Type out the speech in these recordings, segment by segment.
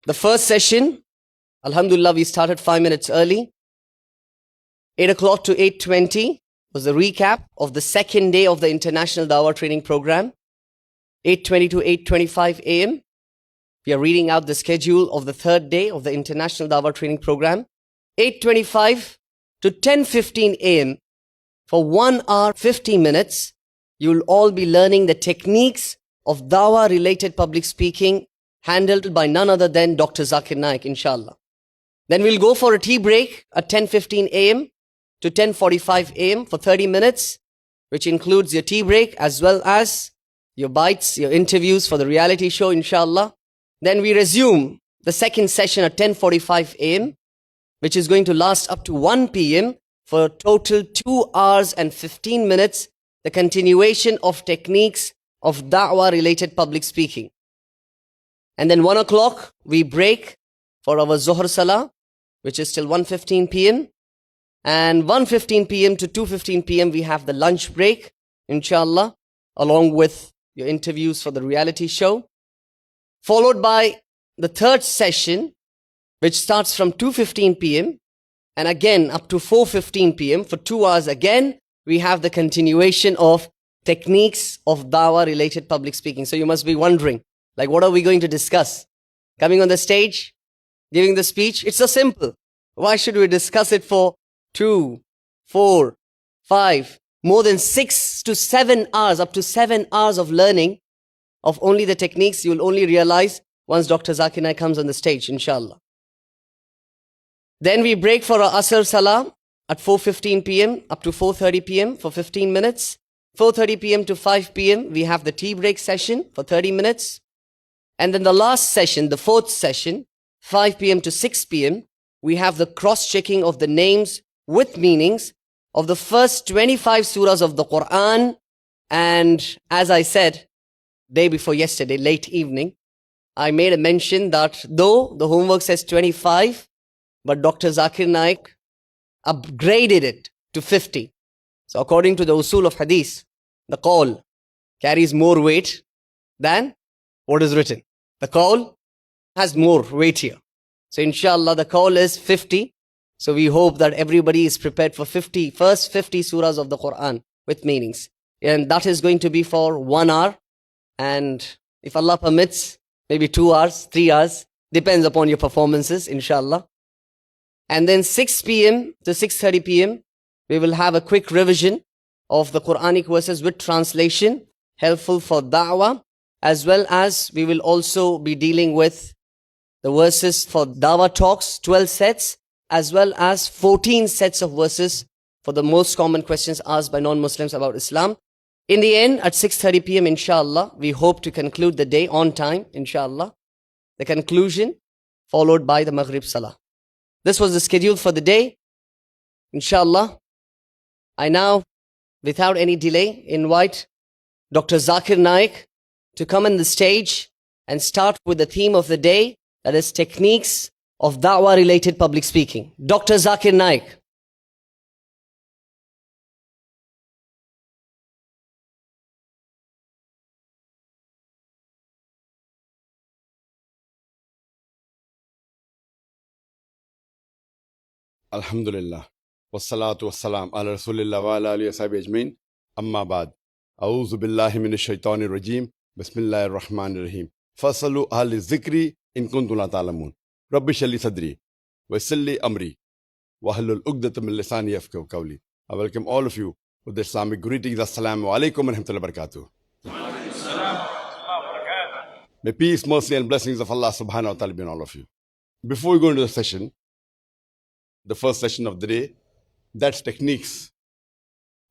The first session, Alhamdulillah, we started 5 minutes early. 8 o'clock to 8:20 was the recap of the second day of the International Dawah Training Program. 8:20 to 8:25 a.m. We are reading out the schedule of the third day of the International Dawah Training Program. 8:25 to 10:15 a.m. for 1 hour 50 minutes, you will all be learning the techniques of Dawah related public speaking handled by none other than Dr. Zakir Naik, inshallah. Then we'll go for a tea break at 10:15 a.m. to 10:45 a.m. for 30 minutes, which includes your tea break as well as your bites, your interviews for the reality show, inshallah. Then we resume the second session at 10:45 a.m., which is going to last up to 1 p.m. for a total 2 hours and 15 minutes, the continuation of techniques of da'wah related public speaking. And then 1 o'clock, we break for our Zohar Salah, which is till 1:15 p.m. And 1:15 p.m. to 2:15 p.m. we have the lunch break, inshallah, along with your interviews for the reality show. Followed by the third session, which starts from 2:15 p.m. and again up to 4:15 p.m. for 2 hours again, we have the continuation of techniques of dawah related public speaking. So you must be wondering, like, what are we going to discuss? Coming on the stage, giving the speech? It's so simple. Why should we discuss it for 2, 4, 5, more than 6 to 7 hours, up to 7 hours of learning of only the techniques? You will only realize once Dr. Zakir Naik comes on the stage, inshallah. Then we break for our Asr Salah at 4:15 p.m. up to 4:30 p.m. for 15 minutes. 4:30 p.m. to 5 p.m. we have the tea break session for 30 minutes. And then the last session, the fourth session, 5 p.m. to 6 p.m., we have the cross-checking of the names with meanings of the first 25 surahs of the Quran. And as I said, day before yesterday, late evening, I made a mention that though the homework says 25, but Dr. Zakir Naik upgraded it to 50. So according to the usul of hadith, the qawl carries more weight than what is written. The qawl has more weight here. So inshallah, the qawl is 50. So we hope that everybody is prepared for first 50 surahs of the Quran with meanings. And that is going to be for 1 hour. And if Allah permits, maybe 2 hours, 3 hours, depends upon your performances, inshallah. And then 6 p.m. to 6:30 p.m., we will have a quick revision of the Quranic verses with translation, helpful for da'wah, as well as we will also be dealing with the verses for da'wah talks, 12 sets, as well as 14 sets of verses for the most common questions asked by non-Muslims about Islam. In the end, at 6:30 p.m., inshallah, we hope to conclude the day on time, inshallah. The conclusion followed by the Maghrib Salah. This was the schedule for the day. Inshallah, I now, without any delay, invite Dr. Zakir Naik to come on the stage and start with the theme of the day, that is techniques of da'wah related public speaking. Dr. Zakir Naik. Alhamdulillah. Wassalatu wassalam ala rasulillah wa ala alihi wa sahbihi ajmeen. Amma ba'd. A'udhu billahi minash shaitanir rajim. Bismillahir rahmanir rahim. Fasalu ahli zikri in kuntum la ta'lamun. Rabbi shrah sadri wa yassir li amri wa hlul 'uqdatam min lisani yafqahu qawli. I welcome all of you with the Islamic greetings. Assalamu alaikum wa rahmatullahi wa barakatuh. May peace, mercy and blessings of Allah subhanahu wa ta'ala be on all of you. Before we go into the session, the first session of the day, that's techniques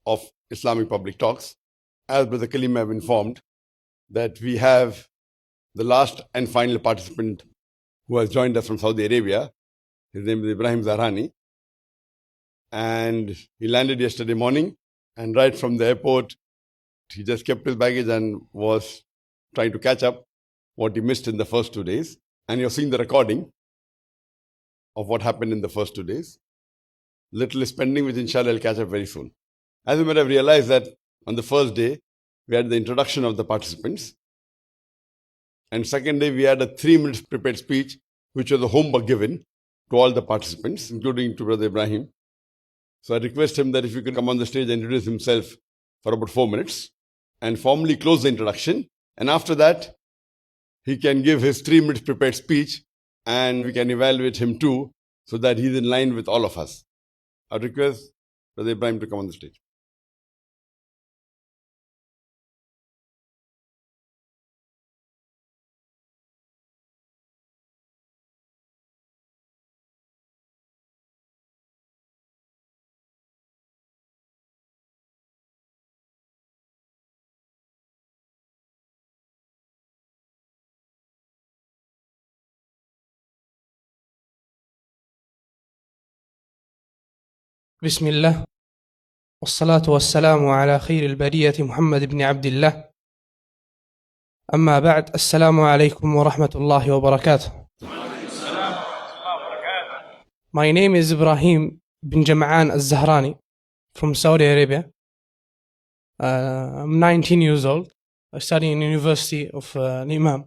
of Islamic public talks. As Brother Kalim have informed, that we have the last and final participant who has joined us from Saudi Arabia. His name is Ibrahim Zahrani. And he landed yesterday morning, and right from the airport, he just kept his baggage and was trying to catch up what he missed in the first 2 days. And you're seeing the recording of what happened in the first 2 days. Little is pending, which inshallah will catch up very soon. As you might have realized that on the first day, we had the introduction of the participants. And second day, we had a 3 minutes prepared speech, which was a homework given to all the participants, including to Brother Ibrahim. So I request him that if he could come on the stage and introduce himself for about 4 minutes and formally close the introduction. And after that, he can give his 3 minutes prepared speech and we can evaluate him too, so that he's in line with all of us. I request Brother Ibrahim to come on the stage. بسم الله والصلاة والسلام على خير البرية محمد بن عبد الله. أما بعد، السلام عليكم ورحمة الله وبركاته. My name is Ibrahim bin Jam'an al-Zahrani from Saudi Arabia. I'm 19 years old. I study in the University of Imam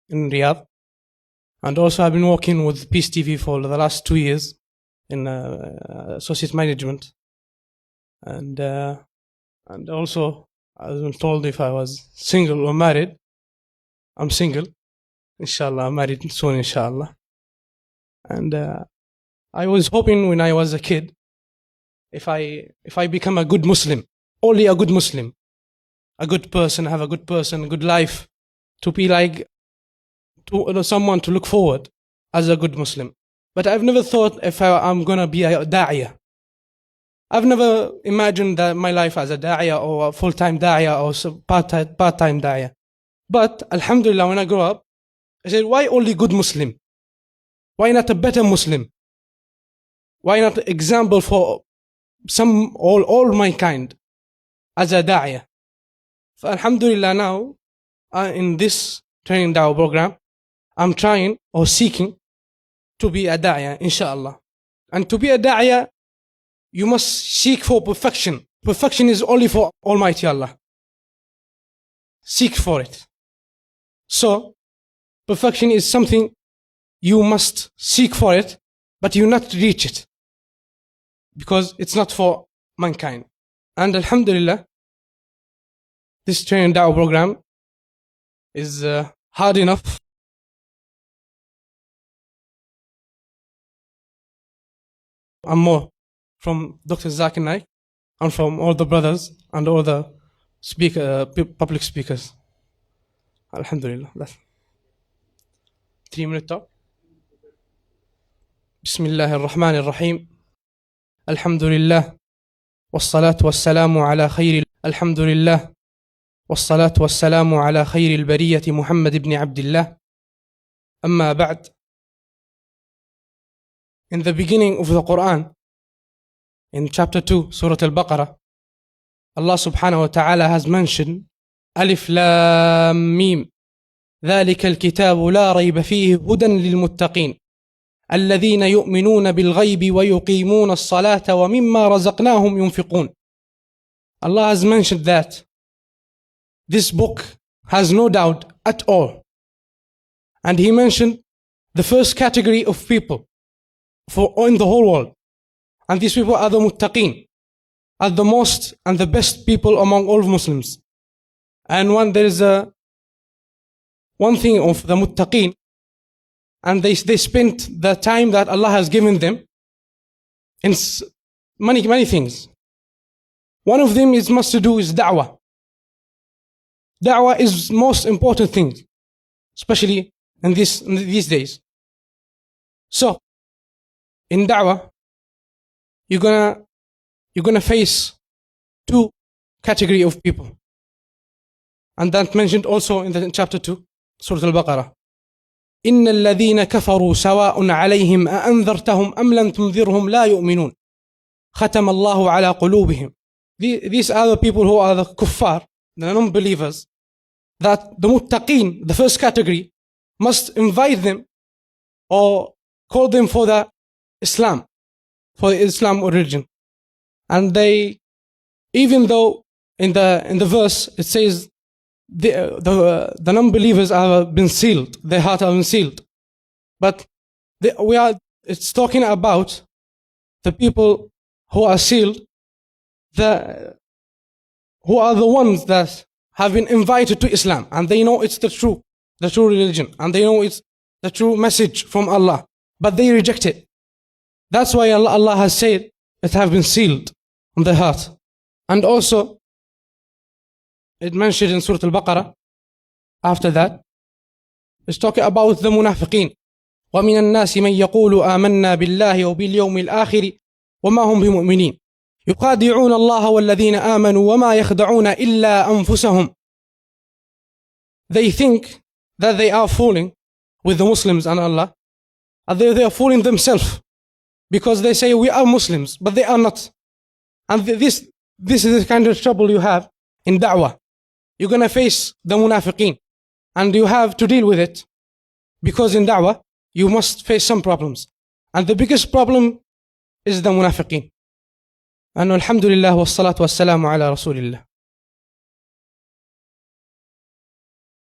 in Riyadh. And also I've been working with Peace TV for the last 2 years in associate management, and also I was told if I was single or married. I'm single, inshallah. I'm married soon, inshallah. And I was hoping when I was a kid, if I become a good Muslim, only a good Muslim, a good person, have a good person, good life, to be like someone to look forward as a good Muslim. But I've never thought if I'm going to be a da'iyah. I've never imagined that my life as a da'iyah or a full-time da'iyah or part-time da'iyah. But alhamdulillah, when I grew up, I said, why only good Muslim? Why not a better Muslim? Why not an example for all mankind as a da'iyah? So alhamdulillah, now in this training da'wah program, I'm trying or seeking to be a da'iyah, inshallah. And to be a da'iyah, you must seek for perfection. Perfection is only for Almighty Allah. Seek for it. So, perfection is something you must seek for it, but you not reach it, because it's not for mankind. And alhamdulillah, this training da'wah program is hard enough. I'm more from Dr. Zakir Naik and from all the brothers and all the public speakers. Alhamdulillah. That's 3-minute talk. Bismillah ar-Rahman ar-Rahim. Alhamdulillah. والصلاة والسلام على خير الحمد لله والصلاة والسلام على خير البرية محمد بن عبد الله. أما بعد. In the beginning of the Quran, in chapter 2, Surah Al-Baqarah, Allah subhanahu wa ta'ala has mentioned Alif Lam Mim ذلك الكتاب لا ريب فيه هدى للمتقين الذين يؤمنون بالغيب ويقيمون الصلاة ومما رزقناهم ينفقون. Allah has mentioned that this book has no doubt at all. And He mentioned the first category of people in the whole world. And these people are the muttaqeen, are the most and the best people among all Muslims. And when there is one thing of the muttaqeen, and they spent the time that Allah has given them in many things. One of them is must to do is da'wah. Da'wah is most important thing, especially in these days. So, in da'wah, you're gonna face 2 category of people. And that mentioned also in the chapter 2, Surah Al-Baqarah. إن الذين كفروا سواء عليهم أأنذرتهم أم لم تنذرهم لا يؤمنون ختم الله على قلوبهم. These are the people who are the kuffar, the non-believers, that the muttaqeen, the first category, must invite them or call them for the Islam, for the Islam religion. And they, even though in the verse it says the non-believers have been sealed, their heart have been sealed, but It's talking about the people who are sealed, who are the ones that have been invited to Islam, and they know it's the true religion, and they know it's the true message from Allah, but they reject it. That's why Allah has said it have been sealed on the heart. And also, it mentioned in Surah Al-Baqarah, after that, it's talking about the munafiqeen. وَمِنَ النَّاسِ مَنْ يَقُولُ آمَنَّا بِاللَّهِ وَبِالْيَوْمِ الْآخِرِ وَمَا هُمْ بِمُؤْمِنِينَ يُخَادِعُونَ اللَّهَ وَالَّذِينَ آمَنُوا وَمَا يَخْدَعُونَ إِلَّا أَنفُسَهُمْ. They think that they are fooling with the Muslims and Allah, and they are fooling themselves, because they say we are Muslims, but they are not. And this is the kind of trouble you have in da'wah. You're going to face the munafiqeen, and you have to deal with it, because in da'wah you must face some problems, and the biggest problem is the munafiqeen. And alhamdulillah wassalatu wassalamu ala rasulillah.